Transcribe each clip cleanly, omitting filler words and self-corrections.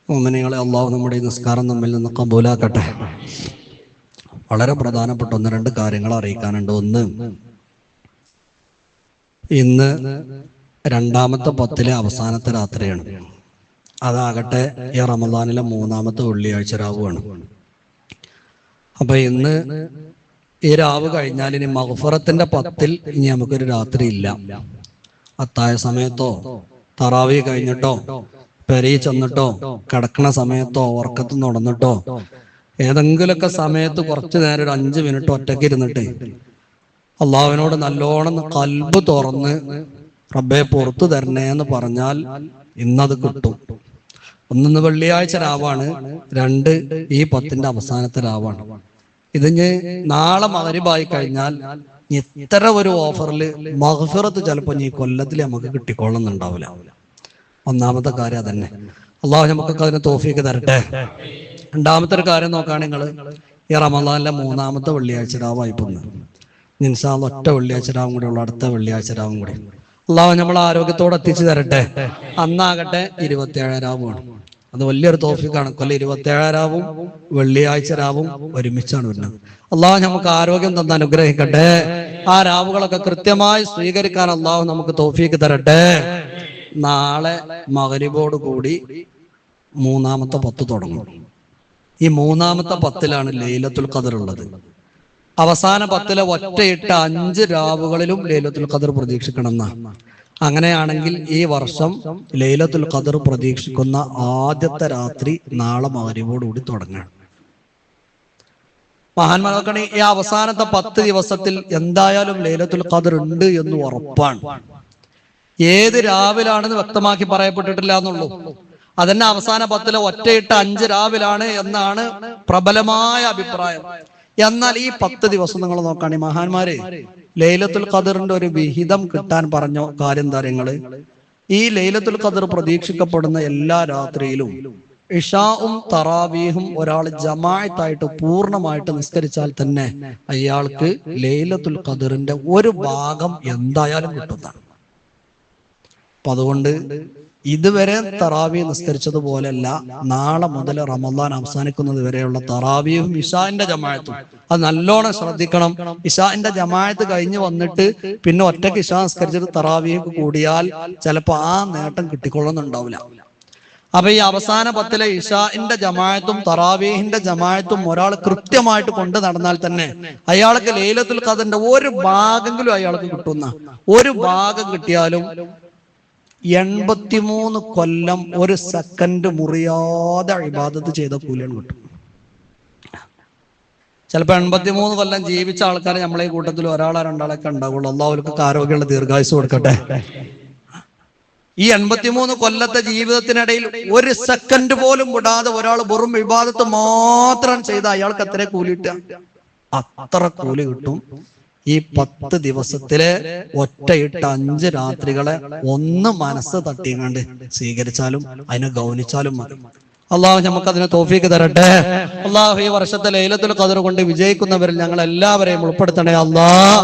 മുഅ്മിനീങ്ങളെ, അള്ളാഹു നമ്മുടെ ഈ നിസ്കാരം നമ്മിൽ നിന്ന് കബൂലാക്കട്ടെ. വളരെ പ്രധാനപ്പെട്ട ഒന്ന് രണ്ട് കാര്യങ്ങൾ അറിയിക്കാനുണ്ട്. ഒന്ന്, ഇന്ന് രണ്ടാമത്തെ പത്തിലെ അവസാനത്തെ രാത്രിയാണ്. അതാകട്ടെ ഈ റമദാനിലെ മൂന്നാമത്തെ വെള്ളിയാഴ്ച രാവുമാണ്. അപ്പൊ ഇന്ന് ഈ രാവ് കഴിഞ്ഞാൽ ഇനി മഗ്ഫിറത്തിന്റെ പത്തിൽ ഇനി നമുക്കൊരു രാത്രി ഇല്ല. അത്താഴ സമയത്തോ തറാവീഹ് കഴിഞ്ഞിട്ടോ പെരയിൽ ചെന്നിട്ടോ കിടക്കണ സമയത്തോ ഉറക്കത്ത് നടന്നിട്ടോ ഏതെങ്കിലുമൊക്കെ സമയത്ത് കുറച്ചു നേരം ഒരു 5 മിനിറ്റ് ഒറ്റയ്ക്ക് ഇരുന്നിട്ട് അള്ളാഹുവിനോട് നല്ലോണം കൽബ് തുറന്ന് റബ്ബേ പുറത്തു തരണേ എന്ന് പറഞ്ഞാൽ ഇന്നത് കിട്ടും. ഒന്ന് വെള്ളിയാഴ്ച രാവാണ്, 2 ഈ 10ന്റെ അവസാനത്തെ രാവാണ്. ഇതിന് നാളെ മഗ്‌രിബായി കഴിഞ്ഞാൽ ഇത്ര ഒരു ഓഫറിൽ മഗ്ഫിറത്ത് ചിലപ്പോൾ ഈ കൊല്ലത്തിൽ നമുക്ക് കിട്ടിക്കൊള്ളുന്നുണ്ടാവില്ല. ഒന്നാമത്തെ കാര്യം അതന്നെ. അള്ളാഹു നമുക്കൊക്കെ അതിന് തൗഫീഖ് തരട്ടെ. രണ്ടാമത്തെ ഒരു കാര്യം നോക്കുകയാണെങ്കിൽ ഈ റമദാനിലെ മൂന്നാമത്തെ വെള്ളിയാഴ്ച രാവായി പോകുന്നു. ഇൻഷാ അല്ലാഹ് ഒറ്റ വെള്ളിയാഴ്ച രാവും കൂടി ഉള്ള, അടുത്ത വെള്ളിയാഴ്ച രാവും കൂടി അള്ളാഹു നമ്മൾ ആരോഗ്യത്തോടെ എത്തിച്ചു തരട്ടെ. അന്നാകട്ടെ 27 രാവുമാണ്. അത് വലിയൊരു തൗഫീഖാണ്. കൊല്ലം 27 രാവും വെള്ളിയാഴ്ച രാവും ഒരുമിച്ചാണ് വരുന്നത്. അള്ളാഹു നമുക്ക് ആരോഗ്യം തന്ന് അനുഗ്രഹിക്കട്ടെ. ആ രാവുകളൊക്കെ കൃത്യമായി സ്വീകരിക്കാൻ അള്ളാഹു നമുക്ക് തൗഫീഖ് തരട്ടെ. നാളെ മഗ്‌രിബോട് കൂടി മൂന്നാമത്തെ 10 തുടങ്ങും. ഈ മൂന്നാമത്തെ 10ലാണ് ലൈലത്തുൽ ഖദർ ഉള്ളത്. അവസാന 10ലെ ഒറ്റയിട്ട 5 രാവുകളിലും ലൈലത്തുൽ ഖദർ പ്രതീക്ഷിക്കണം എന്നാണ്. അങ്ങനെയാണെങ്കിൽ ഈ വർഷം ലൈലത്തുൽ ഖദർ പ്രതീക്ഷിക്കുന്ന ആദ്യത്തെ രാത്രി നാളെ മഗ്‌രിബോട് കൂടി തുടങ്ങണം. മഹാന്മാർക്കാണ് ഈ അവസാനത്തെ 10 ദിവസത്തിൽ എന്തായാലും ലൈലത്തുൽ ഖദർ ഉണ്ട് എന്ന് ഉറപ്പാണ്. ഏത് രാവിലാണെന്ന് വ്യക്തമാക്കി പറയപ്പെട്ടിട്ടില്ല എന്നുള്ളൂ. അതന്നെ അവസാന 10ലെ ഒറ്റയിട്ട 5 രാവിലാണ് എന്നാണ് പ്രബലമായ അഭിപ്രായം. എന്നാൽ ഈ 10 ദിവസം നിങ്ങൾ നോക്കുകയാണെങ്കിൽ മഹാന്മാര് ലൈലത്തുൽ ഖദറിന്റെ ഒരു വിഹിതം കിട്ടാൻ പറഞ്ഞ കാര്യങ്ങള്, ഈ ലൈലത്തുൽ ഖദർ പ്രതീക്ഷിക്കപ്പെടുന്ന എല്ലാ രാത്രിയിലും ഇശാഉം തറാവീഹും ഒരാൾ ജമാഅത്തായിട്ട് പൂർണ്ണമായിട്ട് നിസ്കരിച്ചാൽ തന്നെ അയാൾക്ക് ലൈലത്തുൽ ഖദറിന്റെ ഒരു ഭാഗം എന്തായാലും കിട്ടുന്നതാണ്. അപ്പൊ അതുകൊണ്ട് ഇതുവരെ തറാവീഹ് നിസ്കരിച്ചതുപോലെയല്ല, നാളെ മുതൽ റമദാൻ അവസാനിക്കുന്നത് വരെയുള്ള തറാവീഹും ഇശാന്റെ ജമാഅത്തും അത് നല്ലോണം ശ്രദ്ധിക്കണം. ഇശാന്റെ ജമാഅത്ത് കഴിഞ്ഞ് വന്നിട്ട് പിന്നെ ഒറ്റയ്ക്ക് ഇശാ നിസ്കരിച്ചിട്ട് തറാവീഹ് കൂടിയാൽ ചിലപ്പോൾ ആ നേട്ടം കിട്ടിക്കൊള്ളുന്നുണ്ടാവില്ല. അപ്പൊ ഈ അവസാന 10ലെ ഇശാന്റെ ജമാഅത്തും തറാവീഹിന്റെ ജമാഅത്തും ഒരാൾ കൃത്യമായിട്ട് കൊണ്ട് നടന്നാൽ തന്നെ അയാൾക്ക് ലൈലത്തുൽ ഖദറിന്റെ ഒരു ഭാഗമെങ്കിലും അയാൾക്ക് കിട്ടുന്ന, ഒരു ഭാഗം കിട്ടിയാലും 83 കൊല്ലം ഒരു സെക്കൻഡ് മുറിയാതെ ഇബാദത്ത് ചെയ്ത കൂലിയാണ് കിട്ടും. ചിലപ്പോ 83 കൊല്ലം ജീവിച്ച ആൾക്കാരെ നമ്മളെ ഈ കൂട്ടത്തിൽ ഒരാളോ രണ്ടാളൊക്കെ ഉണ്ടാവുള്ളൂ. അള്ളാഹുവിനൊക്കെ ആരോഗ്യമുള്ള ദീർഘായുസ് കൊടുക്കട്ടെ. ഈ 83 കൊല്ലത്തെ ജീവിതത്തിനിടയിൽ ഒരു സെക്കൻഡ് പോലും വിടാതെ ഒരാൾ വെറും ഇബാദത്ത് മാത്രം ചെയ്ത അയാൾക്ക് എത്ര കൂലി കിട്ടുക? അത്ര കൂലി കിട്ടും. ഈ 10 ദിവസത്തിലെ ഒറ്റയിട്ട 5 രാത്രികളെ ഒന്ന് മനസ്സ് തട്ടിയങ്ങാണ്ട് സ്വീകരിച്ചാലും അതിനെ ഗൗനിച്ചാലും മതി. അള്ളാഹു നമുക്ക് അതിന് തൗഫീഖ് തരട്ടെ. അള്ളാഹു ഈ വർഷത്തെ ലൈലത്തുൽ ഖദർ കൊണ്ട് വിജയിക്കുന്നവരിൽ ഞങ്ങൾ എല്ലാവരെയും ഉൾപ്പെടുത്തണേ അള്ളാഹ്.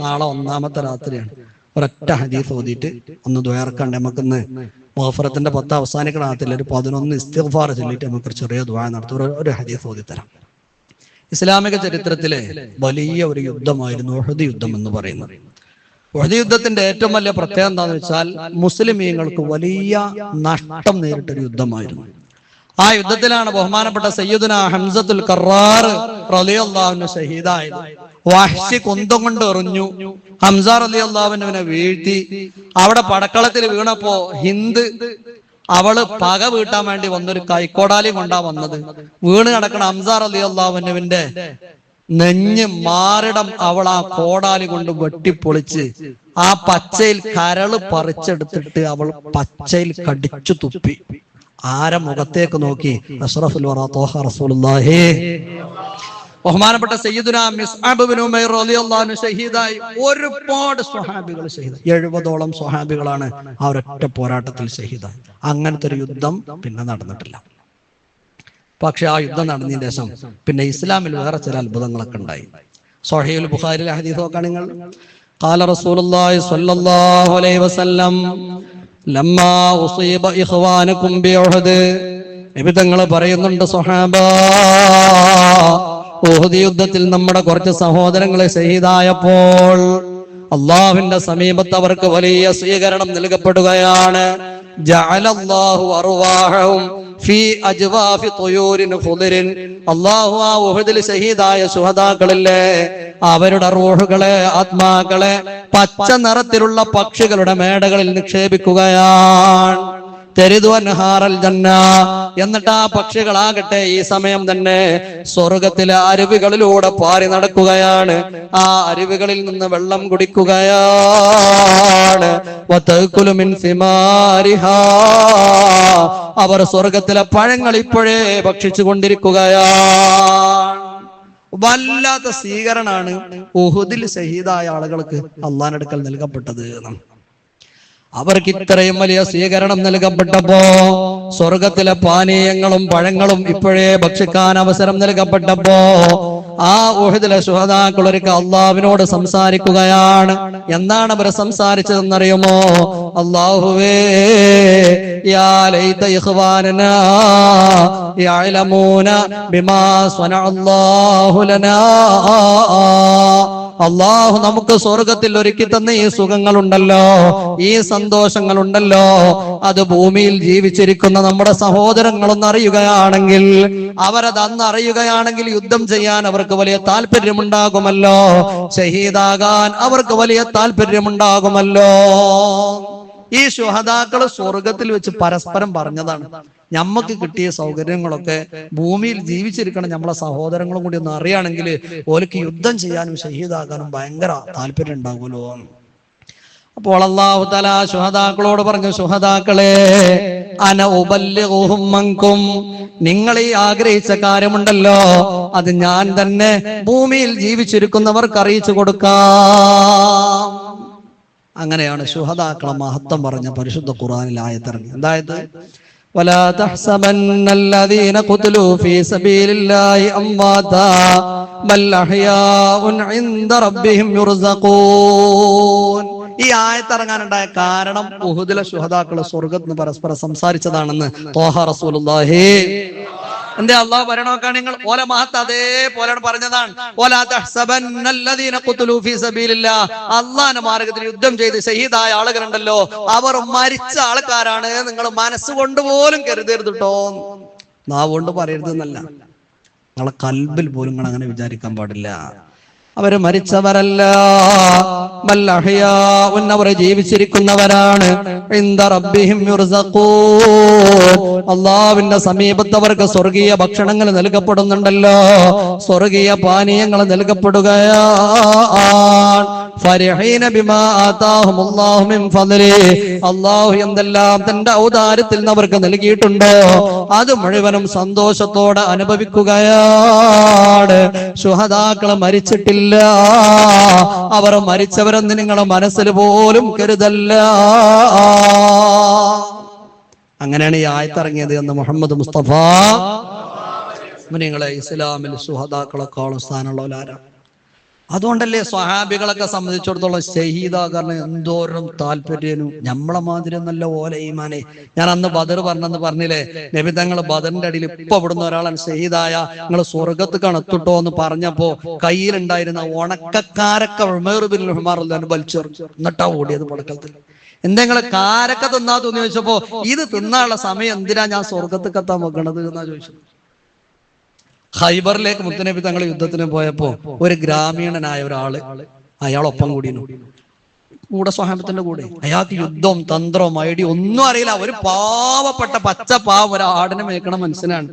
നാളെ ഒന്നാമത്തെ രാത്രിയാണ്. ഒരൊറ്റ ഹദീസ് ഓതിയിട്ട് ഒന്ന് ദുആർക്കണ്ടേ. നമുക്കിന്ന് മഗ്‌ഫിറത്തിന്റെ 10 അവസാനിക്കണ രാത്രിയിൽ ഒരു 11 ഇസ്തിഗ്ഫാർ ചൊല്ലിയിട്ട് നമുക്ക് ചെറിയ ദുആ നടത്തും. ഒരു ഹദീസ് ഓതി തരാം. ഇസ്ലാമിക ചരിത്രത്തിലെ വലിയ ഒരു യുദ്ധമായിരുന്നു ഉഹദ് യുദ്ധം എന്ന് പറയുന്നത്. ഉഹദ് യുദ്ധത്തിന്റെ ഏറ്റവും വലിയ പ്രത്യേകത എന്താണെന്ന് വെച്ചാൽ മുസ്ലിമീങ്ങൾക്ക് വലിയ നഷ്ടം നേരിട്ടൊരു യുദ്ധമായിരുന്നു. ആ യുദ്ധത്തിലാണ് ബഹുമാനപ്പെട്ട സയ്യിദുനാ ഹംസത്തുൽ കറാർ റളിയല്ലാഹു അൻഹു ഷഹീദായത്. വഹ്ശി കുന്തം കൊണ്ട് എറിഞ്ഞു. ഹംസ റളിയല്ലാഹു അൻഹുവിനെ വീഴ്ത്തി. അവിടെ പടക്കളത്തിൽ വീണപ്പോ ഹിന്ദ് അവള് പക വീട്ടാൻ വേണ്ടി വന്നൊരു കൈക്കോടാലി കൊണ്ടാ വന്നത്. വീണ് കിടക്കണ ഹംസ റളിയല്ലാഹു അൻഹുവിന്റെ നെഞ്ഞ് മാറിടം അവൾ ആ കോടാലി കൊണ്ട് വെട്ടിപ്പൊളിച്ച് ആ പച്ചയിൽ കരള് പറിച്ചെടുത്തിട്ട് അവൾ പച്ചയിൽ കടിച്ചു തുപ്പി. ആരെ മുഖത്തേക്ക് നോക്കി? അഷ്റഫുൽ വറാ ത്വാഹ റസൂലുള്ളാഹി. ബഹുമാനപ്പെട്ട സയ്യിദുനാ മിസ്അബ് ഇബ്നു ഉമൈർ റളിയല്ലാഹു അൻഹു ഷഹീദായി. ഒരുപാട് സ്വഹാബികൾ ഷഹീദായി. 70ഓളം സ്വഹാബികളാണ് ആ ഒരൊറ്റ പോരാട്ടത്തിൽ ഷഹീദായി. അങ്ങനത്തെ ഒരു യുദ്ധം പിന്നെ നടന്നിട്ടില്ല. പക്ഷെ ആ യുദ്ധം നടന്നതിന് ശേഷം പിന്നെ ഇസ്ലാമിൽ വേറെ ചില അത്ഭുതങ്ങളൊക്കെ ഉണ്ടായി. സ്വഹീഹുൽ ബുഖാരിയിലെ ഹദീസ് നോക്കുകയാണെങ്കിൽ ഖാല റസൂലുള്ളാഹി സ്വല്ലല്ലാഹു അലൈഹി വസല്ലം ലമ്മാ ഉസീബ ഇഖ്വാനുകും ബിഉഹദ്, നബി തങ്ങൾ പറയുന്നുണ്ട്, സ്വഹാബാ, ഉഹദ് യുദ്ധത്തിൽ നമ്മുടെ കുറച്ച് സഹോദരങ്ങളെ ഷഹീദായപ്പോൾ അള്ളാഹുവിന്റെ സമീപത്ത് അവർക്ക് വലിയ സ്വീകരണം നൽകപ്പെടുകയാണ്. ജഅലല്ലാഹു അർവാഹും ഫീ അജ്വാഫി തുയൂരിൻ ഖുദരിൻ, അല്ലാഹു ആ ഉഹദിൽ ഷഹീദായ ശുഹദാക്കളില്ലേ, അവരുടെ റൂഹുകളെ, ആത്മാക്കളെ പച്ച നിറത്തിലുള്ള പക്ഷികളുടെ മേടകളിൽ നിക്ഷേപിക്കുകയാണ്. തരിദു അൻഹാറൽ ജന്ന, എന്നിട്ട് ആ പക്ഷികളാകട്ടെ ഈ സമയം തന്നെ സ്വർഗത്തിലെ അരുവികളിലൂടെ പാറി നടക്കുകയാണ്. ആ അരുവികളിൽ നിന്ന് വെള്ളം കുടിക്കുകയാണ്. വതഅകുലു മിൻ സിമാരിഹാ, അവർ സ്വർഗത്തിലെ പഴങ്ങൾ ഇപ്പോഴേ ഭക്ഷിച്ചു കൊണ്ടിരിക്കുകയാണ്. വല്ലാത്ത സ്വീകരണമാണ് ഉഹുദിൽ ഷഹീദായ ആളുകൾക്ക് അള്ളാഹുവിന്റെ അടുക്കൽ നൽകപ്പെട്ടത്. അവർക്ക് ഇത്രയും വലിയ സ്വീകരണം നൽകപ്പെട്ടപ്പോ, സ്വർഗത്തിലെ പാനീയങ്ങളും പഴങ്ങളും ഇപ്പോഴേ ഭക്ഷിക്കാൻ അവസരം നൽകപ്പെട്ടപ്പോ, ആ ഉഹദിലെ ശുഹദാക്കൾ ഒരിക്കൽ അള്ളാഹുവിനോട് സംസാരിക്കുകയാണ്. എന്താണ് അവർ സംസാരിച്ചതെന്നറിയുമോ? അല്ലാഹുവേ, യാ ലൈത ഇഖ്വാനനാ യഅലമൂന ബിമാ സ്വനഅല്ലാഹു ലനാ, അള്ളാഹു നമുക്ക് സ്വർഗത്തിൽ ഒരുക്കി തന്ന ഈ സുഖങ്ങളുണ്ടല്ലോ, ഈ സന്തോഷങ്ങളുണ്ടല്ലോ, അത് ഭൂമിയിൽ ജീവിച്ചിരിക്കുന്ന നമ്മുടെ സഹോദരങ്ങളൊന്ന് അറിയുകയാണെങ്കിൽ, അവരത് അന്ന് അറിയുകയാണെങ്കിൽ യുദ്ധം ചെയ്യാൻ അവർക്ക് വലിയ താല്പര്യമുണ്ടാകുമല്ലോ, ഷഹീദാകാൻ അവർക്ക് വലിയ താല്പര്യമുണ്ടാകുമല്ലോ. ഈ ശുഹദാക്കള് സ്വർഗത്തിൽ വെച്ച് പരസ്പരം പറഞ്ഞതാണ്, ഞമ്മക്ക് കിട്ടിയ സൗകര്യങ്ങളൊക്കെ ഭൂമിയിൽ ജീവിച്ചിരിക്കണം നമ്മളെ സഹോദരങ്ങളും കൂടി ഒന്ന് അറിയുകയാണെങ്കിൽ ഓർക്ക് യുദ്ധം ചെയ്യാനും ഷഹീദാകാനും ഭയങ്കര താല്പര്യം ഉണ്ടാകുമല്ലോ. അപ്പോൾ അല്ലാഹു തആല ശുഹദാക്കളോട് പറഞ്ഞു, ശുഹദാക്കളെ, അന ഉബല്ലിഗുഹും മൻകും, നിങ്ങൾ ഈ ആഗ്രഹിച്ച കാര്യമുണ്ടല്ലോ, അത് ഞാൻ തന്നെ ഭൂമിയിൽ ജീവിച്ചിരിക്കുന്നവർക്ക് അറിയിച്ചു കൊടുക്കാം. അങ്ങനെയാണ് ശുഹദാക്കളെ മഹത്വം പറഞ്ഞ പരിശുദ്ധ ഖുർആനിൽ ആയത്തിറങ്ങി. അതായത് ولا تحسبن الذين قتلوا في سبيل الله أمواتا بل أحياء عند ربهم يرزقون. ഈ ആയത്തിറങ്ങാനുണ്ടായ കാരണം ഉഹുദിലെ ശുഹദാക്കളെ സ്വർഗത്തിന് പരസ്പരം സംസാരിച്ചതാണെന്ന് ത്വാഹ റസൂലുള്ളാഹി. എന്റെ അള്ളാഹു പറയണോക്കാണ്, നിങ്ങൾ ഓല മഹത്ത് അതേപോലെ പറഞ്ഞതാണ്. അള്ളാന്റെ മാർഗത്തിൽ യുദ്ധം ചെയ്ത് ഷഹീദായ ആളുകളുണ്ടല്ലോ, അവർ മരിച്ച ആൾക്കാരാണ്, നിങ്ങൾ മനസ്സുകൊണ്ട് പോലും കരുതരുത് കേട്ടോ. നാവുകൊണ്ട് പറയരുത് എന്നല്ല, നിങ്ങളെ കൽബിൽ പോലും നിങ്ങൾ അങ്ങനെ വിചാരിക്കാൻ പാടില്ല. അവര് മരിച്ചവരല്ല, അവർ ജീവിച്ചിരിക്കുന്നവരാണ്. അള്ളാഹുവിന്റെ സമീപത്ത് അവർക്ക് സ്വർഗീയ ഭക്ഷണങ്ങൾ നൽകപ്പെടുന്നുണ്ടല്ലോ, സ്വർഗീയ പാനീയങ്ങൾ നൽകപ്പെടുകയാണ്. അള്ളാഹു എന്തെല്ലാം തന്റെ ഔദാര്യത്തിൽ നിന്ന് അവർക്ക് നൽകിയിട്ടുണ്ടോ അത് മുഴുവനും സന്തോഷത്തോടെ അനുഭവിക്കുകയാണ്. ശുഹദാക്കൾ മരിച്ചിട്ടില്ല, അവർ മരിച്ചവരെന്ന് നിങ്ങളുടെ മനസ്സിൽ പോലും കരുതല്ല. അങ്ങനെയാണ് ഈ ആയത്തിറങ്ങിയത് എന്ന് മുഹമ്മദ് മുസ്തഫ. നിങ്ങളെ ഇസ്ലാമിൽ ശുഹദാക്കളെക്കാളും സ്ഥാനമുള്ളവരാരാണ്? അതുകൊണ്ടല്ലേ സ്വഹാബികളൊക്കെ സംബന്ധിച്ചിടത്തോളം ഷഹീദാകാരന് എന്തോരം താല്പര്യനും. നമ്മളെ മാതിരി നല്ല ഓല ഈമാനെ. ഞാൻ അന്ന് ബദർ പറഞ്ഞില്ലേ, നബി തങ്ങൾ ബദറിന്റെ അടിയിൽ ഇപ്പൊ ഇവിടുന്ന് ഒരാളാണ് ഷഹീദായ നിങ്ങൾ സ്വർഗത്ത് കണത്തിട്ടോ എന്ന് പറഞ്ഞപ്പോ കയ്യിലുണ്ടായിരുന്ന ഉണക്കക്കാരൊക്കെ ഉമർ ബിൻ ഉമർ വലിച്ചെറിഞ്ഞു, എന്നിട്ടാ ഓടിയത് പടക്കത്തിൽ. എന്തെങ്കിലും കാരക്ക തിന്നാ തോന്നി ചോദിച്ചപ്പോ ഇത് തിന്നാനുള്ള സമയം എന്തിനാ ഞാൻ സ്വർഗത്തേക്ക് എത്താൻ വെക്കണത് എന്നാ ചോദിച്ചത്. ഖൈബറിലേക്ക് മുത്തനബി തങ്ങൾ യുദ്ധത്തിന് പോയപ്പോ ഒരു ഗ്രാമീണനായ ഒരാള് അയാളൊപ്പം കൂടെ സ്വഹാബത്തിന്റെ കൂടെ. അയാൾക്ക് യുദ്ധവും തന്ത്രവും ഐഡിയ ഒന്നും അറിയില്ല. ഒരു പാവപ്പെട്ട പച്ചപ്പാവം ഒരു ആടിനെ മേക്കണ മനുഷ്യനാണ്.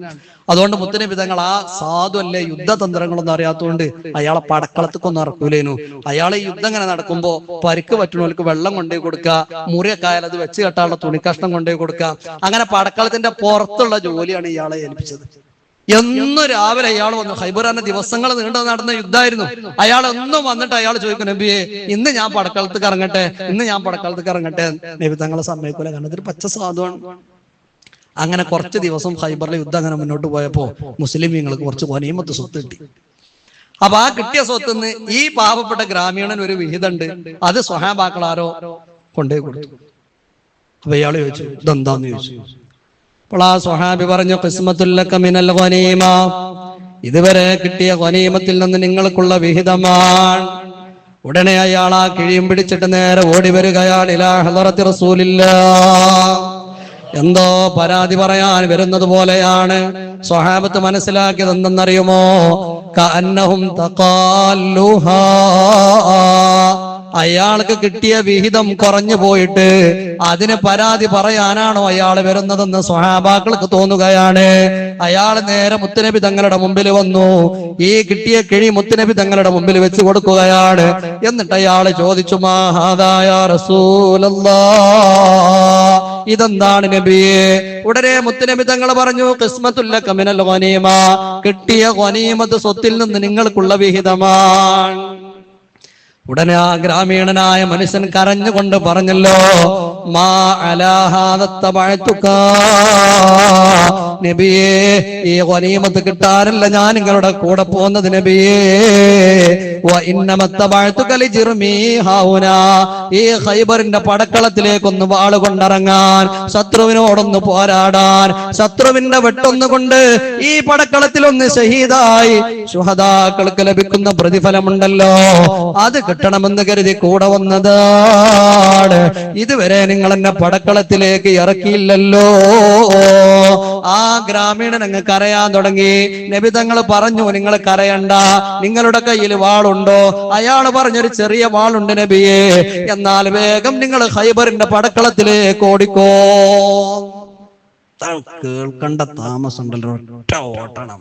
അതുകൊണ്ട് മുത്തനബി തങ്ങൾ ആ സാധു അല്ലേ യുദ്ധതന്ത്രങ്ങളൊന്നും അറിയാത്തതുകൊണ്ട് അയാളെ പടക്കളത്തേക്കൊന്നും ഇറക്കൂലേനു. അയാളെ യുദ്ധം ഇങ്ങനെ നടക്കുമ്പോ പരിക്ക് പറ്റുന്നവർക്ക് വെള്ളം കൊണ്ടുപോയി കൊടുക്കുക, മുറിയൊക്കെയാൽ അത് വെച്ച് കെട്ടാനുള്ള തുണിക്കഷ്ണം കൊണ്ടുപോയി കൊടുക്കുക. അങ്ങനെ പടക്കളത്തിന്റെ പുറത്തുള്ള ജോലിയാണ് ഇയാളെ ഏൽപ്പിച്ചത്. എന്നും രാവിലെ അയാൾ വന്നു. ഖൈബറിന്റെ ദിവസങ്ങൾ നീണ്ടു നടന്ന യുദ്ധമായിരുന്നു. അയാൾ എന്നും വന്നിട്ട് അയാൾ ചോദിക്കും, നബിയെ ഇന്ന് ഞാൻ പടക്കളത്തേക്ക് ഇറങ്ങട്ടെ, ഇന്ന് ഞാൻ പടക്കളത്തേക്ക് ഇറങ്ങട്ടെ. നബി തങ്ങളെ സമ്മതിക്കൂല, കാരണം ഇതൊരു പച്ച സാധുവാണ്. അങ്ങനെ കുറച്ച് ദിവസം ഖൈബറിലെ യുദ്ധം അങ്ങനെ മുന്നോട്ട് പോയപ്പോ മുസ്ലിമീങ്ങൾക്ക് കുറച്ച് ഗനീമത്ത് സ്വത്ത് കിട്ടി. അപ്പൊ ആ കിട്ടിയ സ്വത്തുനിന്ന് ഈ പാവപ്പെട്ട ഗ്രാമീണൻ ഒരു വിഹിതമുണ്ട്, അത് സ്വഹാബാക്കൾ ആരോ കൊണ്ടുപോയി കൊടുത്തു. അപ്പൊ ഇയാൾ ചോദിച്ചു ഇതെന്താന്ന് ചോദിച്ചു. അപ്പോൾ ആ സ്വഹാബി പറഞ്ഞു ഖിസ്മത്തുൽ ലക മിനൽ ഗനീമ, ഇതുവരെ കിട്ടിയ ഗനീമത്തിൽ നിന്ന് നിങ്ങൾക്കുള്ള വിഹിതമാണ്. ഉടനെ അയാൾ ആ കിഴിയും പിടിച്ചിട്ട് നേരെ ഓടി വരികയാണ് ഇലാ ഹളറത്തി റസൂലില്ലാഹ്. എന്തോ പരാതി പറയാൻ വരുന്നത് പോലെയാണ്. സ്വഹാബത്ത് മനസ്സിലാക്കിയത് എന്തെന്നറിയുമോ? കഅന്നഹും തഖാല്ലുഹാ, അയാൾക്ക് കിട്ടിയ വിഹിതം കുറഞ്ഞു പോയിട്ട് അതിന് പരാതി പറയാനാണോ അയാൾ വരുന്നതെന്ന് സ്വഹാബാക്കൾക്ക് തോന്നുകയാണ്. അയാൾ നേരെ മുത്തുനബി തങ്ങളുടെ മുമ്പിൽ വന്നു. ഈ കിട്ടിയ കിഴി മുത്തുനബി തങ്ങളുടെ മുമ്പിൽ വെച്ച് കൊടുക്കുകയാണ്. എന്നിട്ട് അയാൾ ചോദിച്ചു, മാ ഹാദാ യാ റസൂലല്ലാഹ്, ഇതെന്താണ് നബിയേ? ഉടനെ മുത്തുനബി തങ്ങൾ പറഞ്ഞു, ഖിസ്മത്തുൽ ലക മിനൽ ഗനീമ, കിട്ടിയ ഗനീമത്ത് സ്വത്തിൽ നിന്ന് നിങ്ങൾക്കുള്ള വിഹിതമാണ്. ഉടനെ ആ ഗ്രാമീണനായ മനുഷ്യൻ കരഞ്ഞുകൊണ്ട് പറഞ്ഞല്ലോ, മാ അലാ ഹാദാ തബഅതുക, നബിയേ ഈ ഗനീമത്ത് കിട്ടാനല്ല ഞാൻ നിങ്ങളുടെ കൂടെ പോകുന്നത് നബിയേ. വ ഇന്നമ തബഅതുക ലിജിർമി ഹൗനാ, ഈ ഖൈബറിന്റെ പടക്കളത്തിലേക്കൊന്ന് വാള് കൊണ്ടിറങ്ങാൻ, ശത്രുവിനോടൊന്ന് പോരാടാൻ, ശത്രുവിന്റെ വെട്ടൊന്നുകൊണ്ട് ഈ പടക്കളത്തിലൊന്ന് ഷഹീദായി ശുഹദാക്കൾക്ക് ലഭിക്കുന്ന പ്രതിഫലമുണ്ടല്ലോ, അത് കിട്ടണമെന്ന് കരുതി കൂടെ വന്നതാണ്. ഇതുവരെ നിങ്ങൾ എന്നെ പടക്കളത്തിലേക്ക് ഇറക്കിയില്ലല്ലോ. ആ ഗ്രാമീണൻ അങ്ങ് കരയാൻ തുടങ്ങി. നബി തങ്ങൾ പറഞ്ഞു, നിങ്ങൾ കരയണ്ട, നിങ്ങളുടെ കയ്യിൽ വാളുണ്ടോ? അയാൾ പറഞ്ഞൊരു ചെറിയ വാളുണ്ട് നബിയേ, എന്നാൽ വേഗം നിങ്ങൾ ഖൈബറിന്റെ പടക്കളത്തിലേക്ക് ഓടിക്കോ. കേൾക്കണ്ട താമസമുണ്ടല്ലോ, ഒറ്റ ഓട്ടാണ്.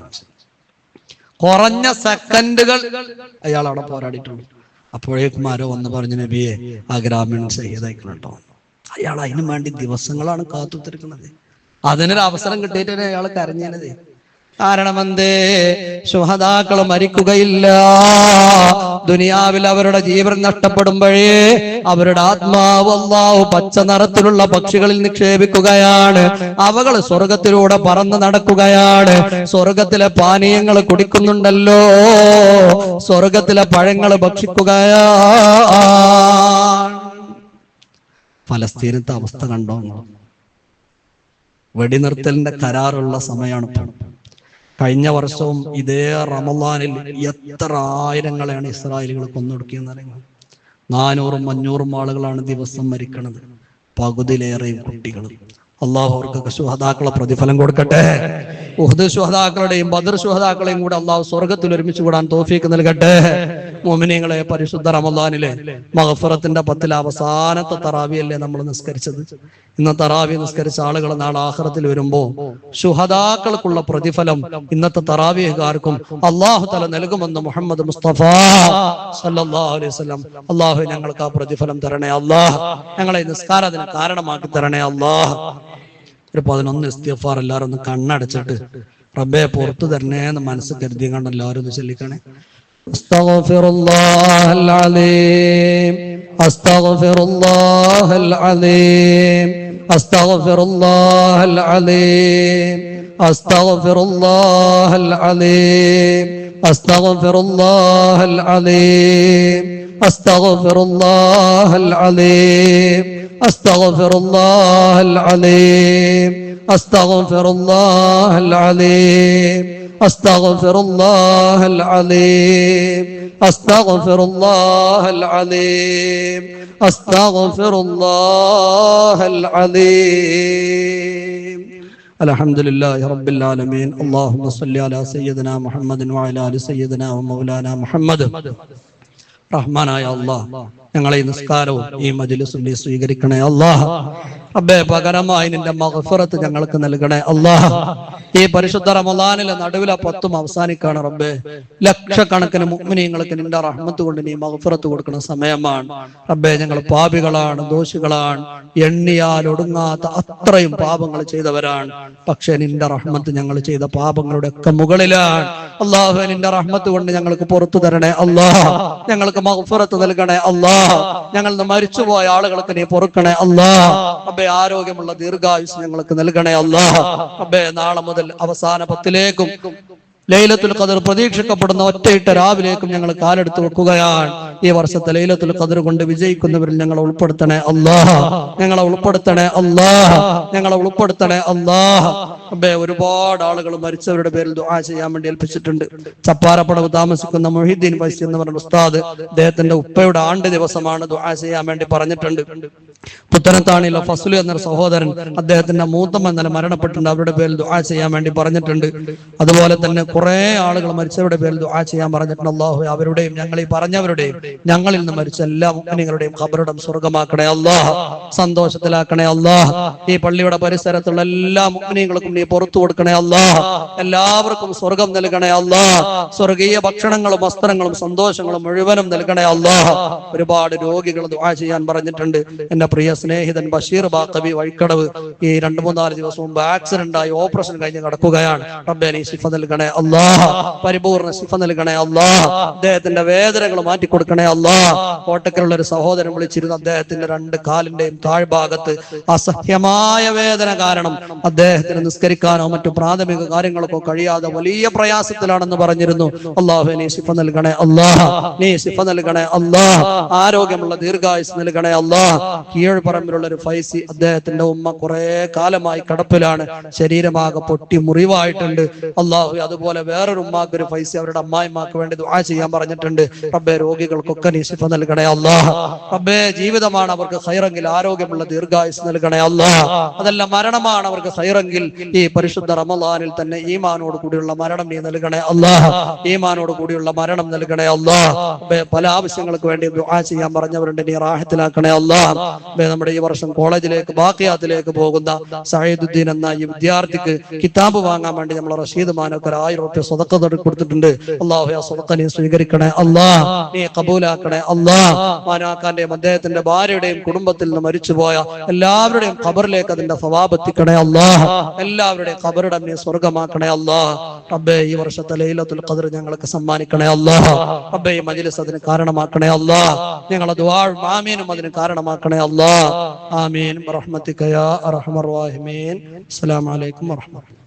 കുറഞ്ഞ സെക്കൻഡുകൾ അയാൾ അവിടെ പോരാടിയിട്ടുണ്ട്. അപ്പോഴേക്കും ആരോ വന്ന് പറഞ്ഞു, നബിയെ ആ ഗ്രാമീണൻ ഷഹീദായിക്കണം കേട്ടോ. അയാൾ അതിനു വേണ്ടി ദിവസങ്ങളാണ് കാത്തുത്തിരിക്കുന്നത്. അതിനൊരു അവസരം കിട്ടിയിട്ട് അയാൾ കരഞ്ഞത്. കാരണം എന്തേ? ശുഹദാക്കൾ മരിക്കുകയില്ല. ദുനിയാവിൽ അവരുടെ ജീവൻ നഷ്ടപ്പെടുമ്പോഴേ അവരുടെ ആത്മാവ് അല്ലാഹു പച്ച നിറത്തിലുള്ള പക്ഷികളിൽ നിക്ഷേപിക്കുകയാണ്. അവകൾ സ്വർഗത്തിലൂടെ പറന്ന് നടക്കുകയാണ്. സ്വർഗത്തിലെ പാനീയങ്ങൾ കുടിക്കുന്നുണ്ടല്ലോ, സ്വർഗത്തിലെ പഴങ്ങൾ ഭക്ഷിക്കുകയാണ്. ഫലസ്തീനത്തെ അവസ്ഥ കണ്ടോ? വെടിനിർത്തലിന്റെ കരാറുള്ള സമയമാണ് ഇപ്പോൾ. കഴിഞ്ഞ വർഷവും ഇതേ റമളാനിൽ എത്ര ആയിരങ്ങളെയാണ് ഇസ്രായേലുകൾ കൊന്നൊടുക്കിയെന്നറിയുന്നത്. 400-500 ആളുകളാണ് ദിവസം മരിക്കുന്നത്, പകുതിയിലേറെയും കുട്ടികൾ. അള്ളാഹു അവർക്ക് ശുഹദാക്കളെ പ്രതിഫലം കൊടുക്കട്ടെ. ഉഹദ് ശുഹദാക്കളുടെയും ബദർ ശുഹദാക്കളെയും കൂടെ അള്ളാഹു സ്വർഗത്തിൽ ഒരുമിച്ച് കൂടാൻ തൗഫീഖ് നൽകട്ടെ. മുഅ്മിനീങ്ങളെ, പരിശുദ്ധ റമളാനിലെ മഗ്ഫിറത്തിന്റെ 10 അവസാനത്തെ തറാവിയല്ലേ നമ്മൾ നിസ്കരിച്ചത്. ഇന്ന് തറാവി നിസ്കരിച്ച ആളുകൾ നാളെ ആഖിറത്തിൽ വരുമ്പോ ശുഹദാക്കൾക്കുള്ള പ്രതിഫലം ഇന്നത്തെ തറാവിഹുകാർക്കും അള്ളാഹു തആല നൽകുമെന്ന് മുഹമ്മദ് മുസ്തഫ സല്ലല്ലാഹു അലൈഹി വസല്ലം. അള്ളാഹു ഞങ്ങൾക്ക് ആ പ്രതിഫലം തരണേ അല്ലാഹ്. ഞങ്ങളെ നിസ്കാരത്തിന് കാരണമാക്കി തരണേ അല്ലാഹ്. ഒരു 11 ഇസ്തിഗ്ഫാർ എല്ലാവരും ഒന്ന് കണ്ണടച്ചിട്ട് റബ്ബേ പുറത്തു തരണേ എന്ന് മനസ്സ് കരുതി കണ്ട് എല്ലാവരും ഒന്ന് ചൊല്ലിക്കണേ. അസ്തഗ്ഫിറുല്ലാഹൽ അലീം, അസ്തഗ്ഫിറുല്ലാഹൽ അലീം, അസ്തഗ്ഫിറുല്ലാഹൽ അലീം, അസ്തഗ്ഫിറുല്ലാഹൽ അലീം, അസ്തഗ്ഫിറുല്ലാഹൽ അലീം, അസ്തഗ്ഫിറുല്ലാഹൽ അലീം, അസ്തഗ്ഫിറുല്ലാഹൽ അലീം, അസ്തഗ്ഫിറുല്ലാഹൽ അലീം, അസ്തഗ്ഫിറുല്ലാഹൽ അലീം, അസ്തഗ്ഫിറുല്ലാഹൽ അലീം, അസ്തഗ്ഫിറുല്ലാഹൽ അലീം. അൽഹംദുലില്ലാഹി റബ്ബിൽ ആലമീൻ. അല്ലാഹുമ്മ സ്വല്ലി അലാ സയ്യിദിനാ മുഹമ്മദിൻ വഅലാ ആലി സയ്യിദിനാ വമൗലാനാ മുഹമ്മദ്. റഹ്മാനായ അല്ലാഹ്, ഞങ്ങളെ ഈ നിസ്കാരവും ഈ മജ്‌ലിസും നീ സ്വീകരിക്കണേ അല്ലാഹ്. റബ്ബേ, പകരമായി നിന്റെ മഗ്ഫിറത്ത് ഞങ്ങൾക്ക് നൽകണേ അല്ലാഹ്. ഈ പരിശുദ്ധ റമളാനിലെ നടുവിലെ 10 അവസാനിക്കാണ് റബ്ബേ. ലക്ഷക്കണക്കിന് മുഅ്മിനീങ്ങൾക്ക് നിന്റെ റഹ്മത്ത് കൊണ്ട് നീ മഗ്ഫിറത്ത് കൊടുക്കുന്ന സമയമാണ് റബ്ബേ. ഞങ്ങൾ പാപികളാണ്, ദോഷികളാണ്, എണ്ണിയാൽ ഒടുങ്ങാത്ത അത്രയും പാപങ്ങൾ ചെയ്തവരാണ്. പക്ഷെ നിന്റെ റഹ്മത്ത് ഞങ്ങൾ ചെയ്ത പാപങ്ങളുടെ ഒക്കെ മുകളിലാണ് അല്ലാഹു. നിന്റെ റഹ്മത്ത് കൊണ്ട് ഞങ്ങൾക്ക് പുറത്തു തരണേ അല്ലാഹ്. ഞങ്ങൾക്ക് മഗ്ഫിറത്ത് നൽകണേ അല്ലാഹ്. ഞങ്ങൾ മരിച്ചുപോയ ആളുകൾക്ക് നീ പൊറുക്കണേ അല്ലാഹ്. റബ്ബേ, ആരോഗ്യമുള്ള ദീർഘായുസ് ഞങ്ങൾക്ക് നൽകണേ അല്ലാഹ്. റബ്ബേ, നാളെ മുതൽ അവസാന 10ലേക്കും ലൈലത്തുൽ ഖദർ പ്രതീക്ഷിക്കപ്പെടുന്ന ഒറ്റയിട്ട രാവിലേക്കും ഞങ്ങൾ കാലെടുത്ത് വെക്കുകയാണ്. ഈ വർഷത്തെ ലൈലത്തുൽ ഖദർ കൊണ്ട് വിജയിക്കുന്നവരിൽ ഞങ്ങളെ ഉൾപ്പെടുത്തണേ അല്ലാഹ്, ഞങ്ങളെ ഉൾപ്പെടുത്തണേ അല്ലാഹ്, ഞങ്ങളെ ഉൾപ്പെടുത്തണേ അല്ലാഹ്. ഒരുപാട് ആളുകൾ മരിച്ചവരുടെ പേരിൽ ദുആ ചെയ്യാൻ വേണ്ടി ഏൽപ്പിച്ചിട്ടുണ്ട്. ചപ്പാരപ്പടവ് താമസിക്കുന്ന മൊഹീദ്ദീൻ ഫൈസി എന്ന് പറഞ്ഞ ഉസ്താദ്, അദ്ദേഹത്തിന്റെ ഉപ്പയുടെ ആണ്ട് ദിവസമാണ്, ദുആ ചെയ്യാൻ വേണ്ടി പറഞ്ഞിട്ടുണ്ട്. പുത്തനത്താണിയിലെ ഫസ്ലു എന്നൊരു സഹോദരൻ, അദ്ദേഹത്തിന്റെ മൂത്തമ്മ ഇന്നലെ മരണപ്പെട്ടിട്ടുണ്ട്, അവരുടെ പേരിൽ ദുആ ചെയ്യാൻ വേണ്ടി പറഞ്ഞിട്ടുണ്ട്. അതുപോലെ തന്നെ കുറെ ആളുകൾ മരിച്ചവരുടെ പേരിൽ ദുആ ചെയ്യാൻ പറഞ്ഞിട്ടുണ്ട്. അല്ലാഹു അവരുടെയും ഞങ്ങൾ ഈ പറഞ്ഞവരുടെയും ഞങ്ങളിൽ നിന്ന് മരിച്ച എല്ലാ മുഅ്മിനീങ്ങളുടെയും ഖബറിടം സ്വർഗ്ഗമാക്കണേ അല്ലാഹ്, സന്തോഷത്തിലാക്കണേ അല്ലാഹ്. ഈ പള്ളിയുടെ പരിസരത്തുള്ള എല്ലാ മുഅ്മിനീങ്ങൾക്കും നീ പുറത്തു കൊടുക്കണേ അല്ലാഹ്, എല്ലാവർക്കും സ്വർഗം നൽകണേ അല്ലാഹ്, സ്വർഗീയ ഭക്ഷണങ്ങളും വസ്ത്രങ്ങളും സന്തോഷങ്ങളും മുഴുവനും നൽകണേ അല്ലാഹ്. ഒരുപാട് രോഗികൾ ദുആ ചെയ്യാൻ പറഞ്ഞിട്ടുണ്ട്. എന്റെ പ്രിയ സ്നേഹിതൻ ബഷീർ ബാക്കവി വഴിക്കടവ് ഈ 2-3 ദിവസം മുമ്പ് ആക്സിഡന്റ് ആയി ഓപ്പറേഷൻ കഴിഞ്ഞ് കിടക്കുകയാണ്. റബ്ബേ നീ ശിഫ നൽകണേ അല്ലാഹ്, പരിപൂർണ്ണ ശിഫ നൽകണേ അല്ലാഹ്. അദ്ദേഹത്തിന്റെ വേദനകൾ മാറ്റി കൊടുക്കണേ അല്ലാഹ്. കോട്ടക്കലുള്ള ഒരു സഹോദരൻ വിളിച്ചിരുന്നു, അദ്ദേഹത്തിന്റെ 2 കാലിന്റെയും താഴ്ഭാഗത്ത് അസഹ്യമായ വേദന കാരണം അദ്ദേഹത്തിന് നിസ്കരിക്കാനോ മറ്റു പ്രാഥമിക കാര്യങ്ങൾക്കോ കഴിയാതെ വലിയ പ്രയാസത്തിലാണെന്ന് പറഞ്ഞിരുന്നു. അല്ലാഹു നീ ശിഫ നൽകണേ അല്ലാഹ്, നീ ശിഫ നൽകണേ അല്ലാഹ്, ആരോഗ്യമുള്ള ദീർഘായുസ് നൽകണേ അല്ലാഹ്. കീഴ്പറമ്പിലുള്ള ഒരു ഫൈസി, അദ്ദേഹത്തിന്റെ ഉമ്മ കുറെ കാലമായി കിടപ്പിലാണ്, ശരീരമാകെ പൊട്ടി മുറിവായിട്ടുണ്ട്. അല്ലാഹു അതുപോലെ വേറൊരു ഉമ്മാക്ക് ഒരു ഫൈസി അവരുടെ അമ്മായിമാക്ക് വേണ്ടി ദുആ ചെയ്യാൻ പറഞ്ഞിട്ടുണ്ട്. റബ്ബേ രോഗികൾക്കൊക്കെ നീ ശിഫ നൽകണേ അല്ലാഹ്. റബ്ബേ ജീവിതമാണ് അവർക്ക് ഖൈറെങ്കിൽ ആരോഗ്യമുള്ള ദീർഘായുസ് നൽകണേ അല്ലാഹ്. അതല്ല മരണമാണ് അവർക്ക് ഖൈറെങ്കിൽ ഈ പരിശുദ്ധ റമളാനിൽ തന്നെ ഈമാനോട് കൂടിയുള്ള മരണം നീ നൽകണേ അല്ലാഹ്, ഈമാനോട് കൂടിയുള്ള മരണം നൽകണേ അല്ലാഹ്. പല ആവശ്യങ്ങൾക്ക് വേണ്ടി ദുആ ചെയ്യാൻ പറഞ്ഞവരുണ്ട്, നീ റാഹത്തിലാക്കണേ അല്ലാഹ്. നമ്മുടെ ഈ വർഷം കോളേജിലേക്ക് ബാക്കിയാത്തിലേക്ക് പോകുന്ന സഈദുദ്ദീൻ എന്ന ഈ വിദ്യാർത്ഥിക്ക് കിതാബ് വാങ്ങാൻ വേണ്ടി നമ്മൾ റഷീദ് മാനോക്ക് 1000 രൂപ സ്വതക്ക കൊടുത്തിട്ടുണ്ട്. അല്ലാഹു ആ സ്വതക്ക നീ സ്വീകരിക്കണേ അല്ലാഹ്, നീ കബൂലാക്കണേ അല്ലാഹ്. മാനാക്കാന്റെയും അദ്ദേഹത്തിന്റെ ഭാര്യയുടെയും കുടുംബത്തിൽ നിന്ന് മരിച്ചുപോയ എല്ലാവരുടെയും ഖബറിലേക്ക് അതിന്റെ സവാബ് എത്തിക്കണേ അല്ലാഹ്, എല്ലാവരുടെയും ഖബറിടം നീ സ്വർഗ്ഗമാക്കണേ അല്ലാഹ്. റബ്ബേ ഈ വർഷത്തെ ലൈലത്തുൽ ഖദ്ർ ഞങ്ങൾക്ക് സമ്മാനിക്കണേ അല്ലാഹ്. റബ്ബേ ഈ മജ്ലിസ് അതിന് കാരണമാക്കണേ അല്ലാഹ്, ഞങ്ങളുടെ ദുആഉം ആമീനും അതിന് കാരണമാക്കണേ അല്ലാഹ്. ആമീൻ ബിറഹ്മതിക യാ അർഹമർ റഹീമീൻ. അസ്സലാമു അലൈക്കും വറഹ്മത്തുള്ളാഹി.